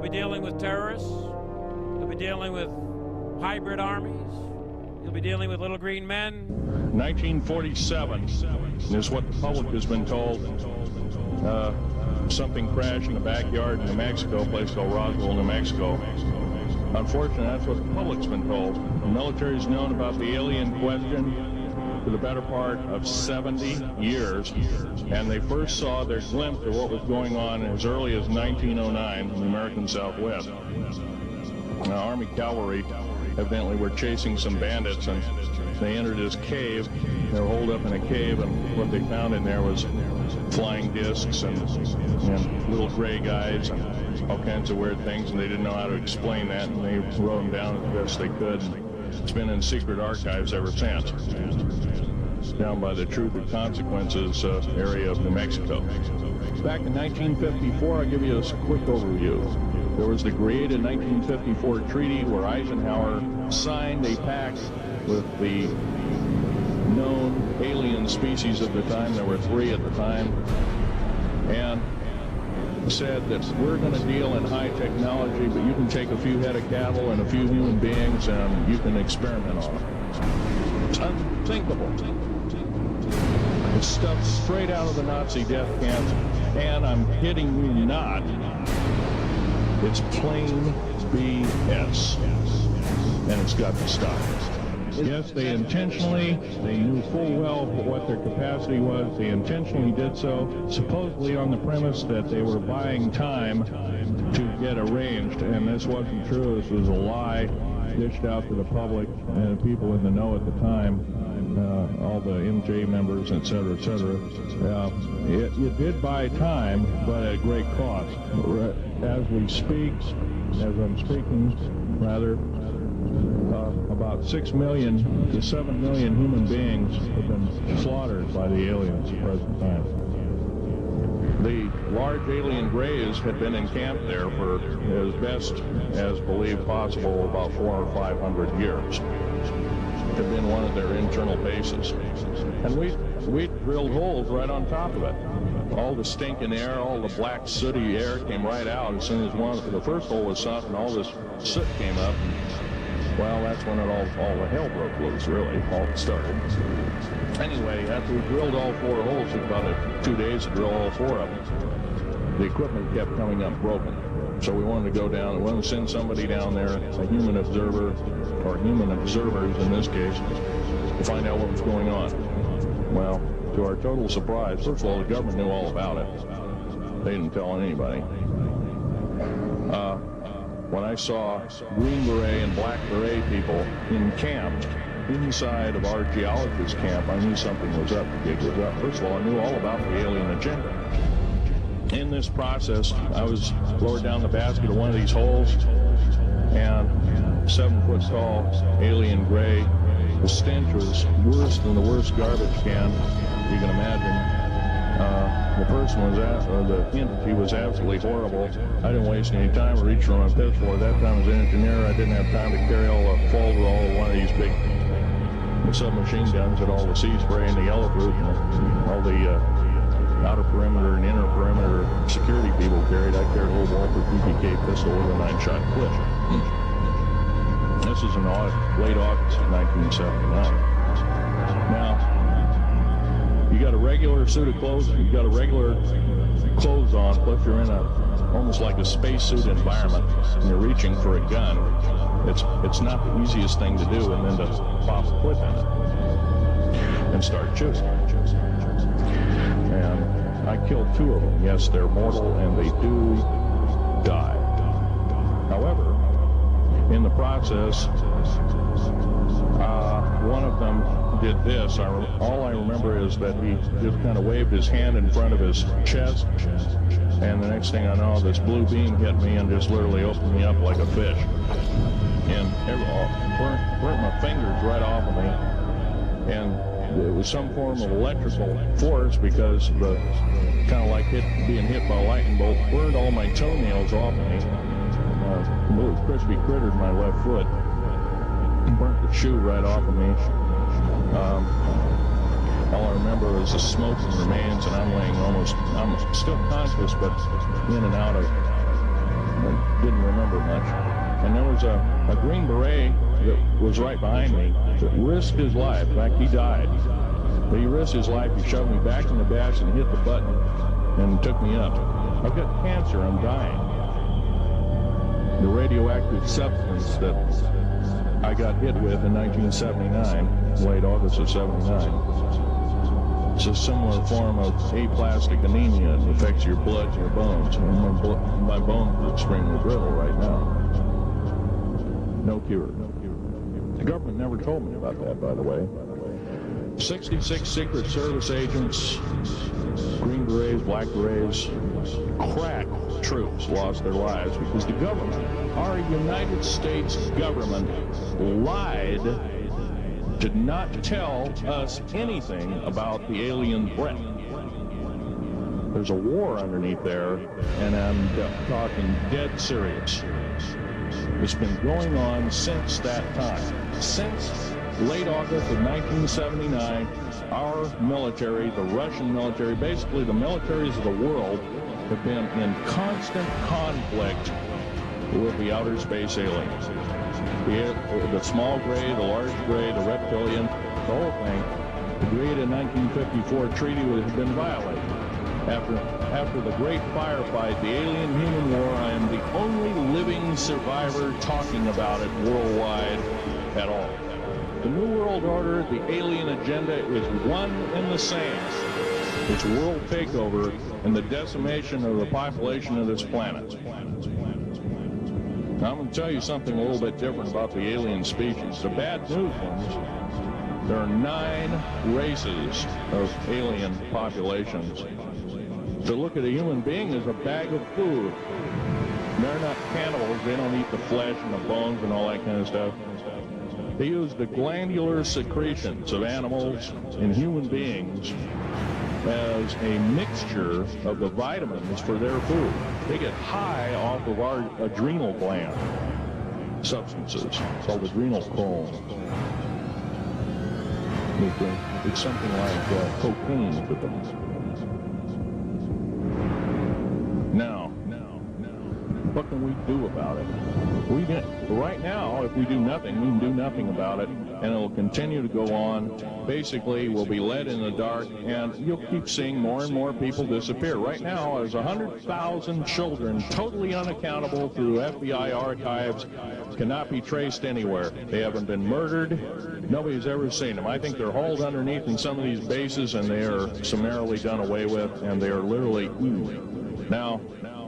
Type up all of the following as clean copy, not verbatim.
be dealing with terrorists. You'll be dealing with hybrid armies. You'll be dealing with little green men. 1947 is what the public has been told. Something crashed in the backyard in New Mexico, a place called Roswell, New Mexico. Unfortunately, that's what the public's been told. The military's known about the alien question for the better part of 70 years, and they first saw their glimpse of what was going on as early as 1909 in the American Southwest. Now, Army cavalry evidently were chasing some bandits, and they entered this cave. They were holed up in a cave, and what they found in there was flying discs and little gray guys and all kinds of weird things, and they didn't know how to explain that, and they wrote them down as best they could. It's been in secret archives ever since, down by the Truth or Consequences area of New Mexico. Back in 1954, I'll give you a quick overview. There was the Greada 1954 treaty where Eisenhower signed a pact with the known alien species at the time. There were 3 at the time, and said that we're going to deal in high technology, but you can take a few head of cattle and a few human beings and you can experiment on them. It's unthinkable. It's stuff straight out of the Nazi death camps, and I'm kidding you not. It's plain BS, and it's got to stop. Yes, they knew full well what their capacity was. They intentionally did so, supposedly on the premise that they were buying time to get arranged, and this wasn't true. This was a lie dished out to the public and the people in the know at the time, all the MJ members, et cetera, et cetera. It did buy time, but at great cost. As we speak, as I'm speaking, rather, about 6 million to 7 million human beings have been slaughtered by the aliens at the present time. The large alien grays had been encamped there for, as best as believed possible, about 400 or 500 years. It had been one of their internal bases. And we drilled holes right on top of it. All the stinking air, all the black sooty air came right out as soon as the first hole was sunk, and all this soot came up. Well, that's when all the hell broke loose, really, all started. Anyway, after we drilled all 4 holes, it took about 2 days to drill all 4 of them. The equipment kept coming up broken. So we wanted to go down, we wanted to send somebody down there, a human observer, or human observers in this case, to find out what was going on. Well, to our total surprise, first of all, the government knew all about it. They didn't tell anybody. When I saw Green Beret and Black Beret people encamped inside of our geologist camp, I knew something was up. The gig was up. First of all, I knew all about the alien agenda. In this process, I was lowered down the basket of one of these holes, and 7-foot-tall alien gray. The stench was worse than the worst garbage can you can imagine. The person the entity was absolutely horrible. I didn't waste any time to reach for my pistol. At that time, as an engineer, I didn't have time to carry all the Falderall of one of these big submachine guns that all the sea spray and the yellow fruit and all the outer perimeter and inner perimeter security people carried. I carried a little Walter PPK pistol with a 9-shot clip. This is in late August of 1979. Now, you got a regular suit of clothes, you got a regular clothes on, plus you're in almost like a spacesuit environment, and you're reaching for a gun. It's not the easiest thing to do, and then to pop a clip in it and start shooting. And I killed 2 of them. Yes, they're mortal, and they do die. However, in the process, one of them did this. All I remember is that he just kind of waved his hand in front of his chest, and the next thing I know, this blue beam hit me and just literally opened me up like a fish. And burnt my fingers right off of me. And it was some form of electrical force, because the kind of like being hit by a lightning bolt burned all my toenails off of me. Little crispy critter in my left foot. Burnt the shoe right off of me. All I remember is the smoke and remains, and I'm still conscious, but in and out of I didn't remember much. And there was a Green Beret that was right behind me that risked his life. In fact, he died. But he risked his life. He shoved me back in the dash and hit the button and took me up. I've got cancer. I'm dying. The radioactive substance that I got hit with in 1979, late August of 79. It's a similar form of aplastic anemia. It affects your blood and your bones. And my bones are extremely brittle right now. No cure. The government never told me about that, by the way. 66 Secret Service agents, Green Berets, Black Berets, crack troops lost their lives because the government, our United States government, lied, did not tell us anything about the alien threat. There's a war underneath there, and I'm talking dead serious. It's been going on since that time. Since late August of 1979, our military, the Russian military, basically the militaries of the world, have been in constant conflict with the outer space aliens. The small gray, the large gray, the reptilian, the whole thing. The agreed in 1954 treaty has been violated. After the great firefight, the alien-human war, I am the only living survivor talking about it worldwide at all. The New World Order, the alien agenda, is one and the same. It's world takeover and the decimation of the population of this planet. Now, I'm going to tell you something a little bit different about the alien species. The bad news is there are 9 races of alien populations. To look at a human being as a bag of food. They're not cannibals. They don't eat the flesh and the bones and all that kind of stuff. They use the glandular secretions of animals and human beings as a mixture of the vitamins for their food. They get high off of our adrenal gland substances called adrenal chrome. It's something like cocaine to them. Now, what can we do about it? Right now, if we do nothing, we can do nothing about it, and it will continue to go on. Basically, we'll be led in the dark, and you'll keep seeing more and more people disappear. Right now, there's 100,000 children totally unaccountable through FBI archives, cannot be traced anywhere. They haven't been murdered. Nobody's ever seen them. I think they're hauled underneath in some of these bases, and they are summarily done away with, and they are literally oozed. Now,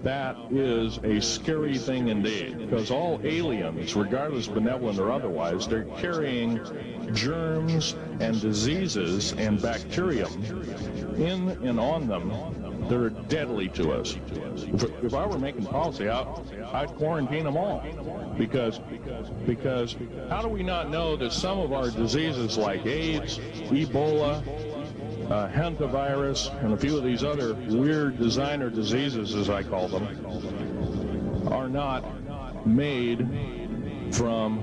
that is a scary thing indeed, because all aliens, regardless benevolent or otherwise, they're carrying germs and diseases and bacterium in and on them that are deadly to us. If I were making policy, I'd quarantine them all, because how do we not know that some of our diseases like AIDS, Ebola, hantavirus, and a few of these other weird designer diseases, as I call them, are not made from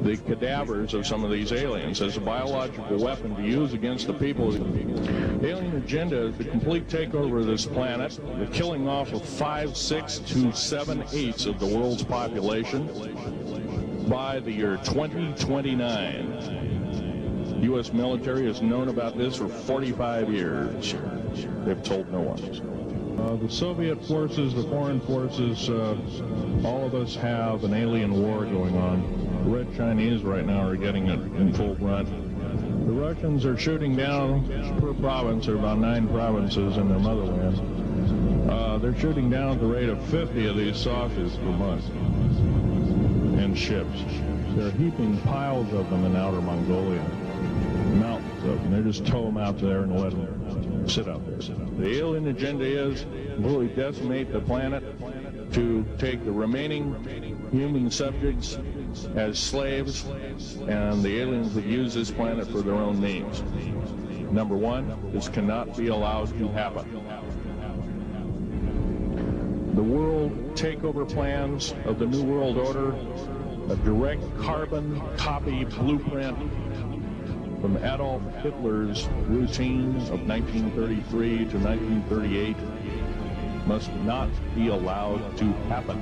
the cadavers of some of these aliens as a biological weapon to use against the people. The alien agenda is the complete takeover of this planet, the killing off of 5, 6 to 7/8 of the world's population by the year 2029. U.S. military has known about this for 45 years. They've told no one. The Soviet forces, the foreign forces, all of us have an alien war going on. The Red Chinese right now are getting it in full brunt. The Russians are shooting down per province. There are about 9 provinces in their motherland. They're shooting down at the rate of 50 of these saucers per month. And ships. They're heaping piles of them in outer Mongolia. Mountains of them. They just tow them out there and let them sit out there. The alien agenda is really decimate the planet, to take the remaining human subjects as slaves, and the aliens would use this planet for their own means. Number 1, this cannot be allowed to happen. The world takeover plans of the New World Order, a direct carbon copy blueprint from Adolf Hitler's routine of 1933 to 1938, must not be allowed to happen.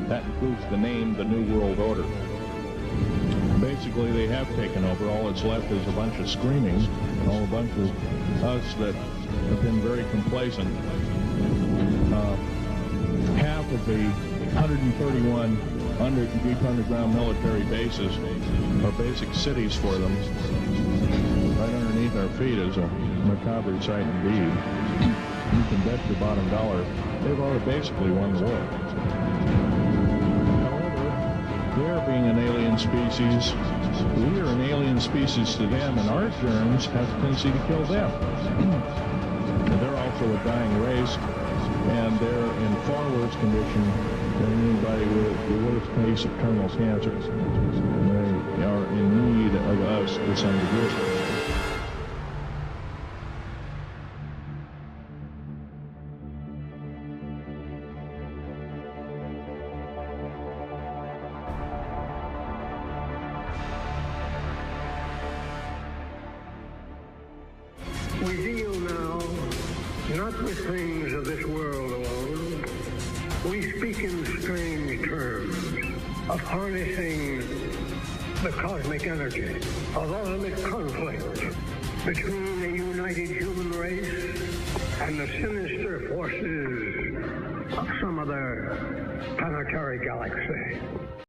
That includes the name, the New World Order. Basically, they have taken over. All that's left is a bunch of screaming, a bunch of us that have been very complacent. Half of the 131 deep underground military bases are basic cities for them. Right underneath our feet is a macabre sight indeed. You can bet your bottom dollar they've already basically won the war. However, they're being an alien species. We are an alien species to them, and our germs have a tendency to kill them. They're also a dying race, and they're in far worse condition than anybody with the worst case of terminal cancer. They are in need of us to some degree. We deal now not with things of this world alone. We speak in strange terms of harnessing the cosmic energy of ultimate conflict between a united human race and the sinister forces of some other planetary galaxy.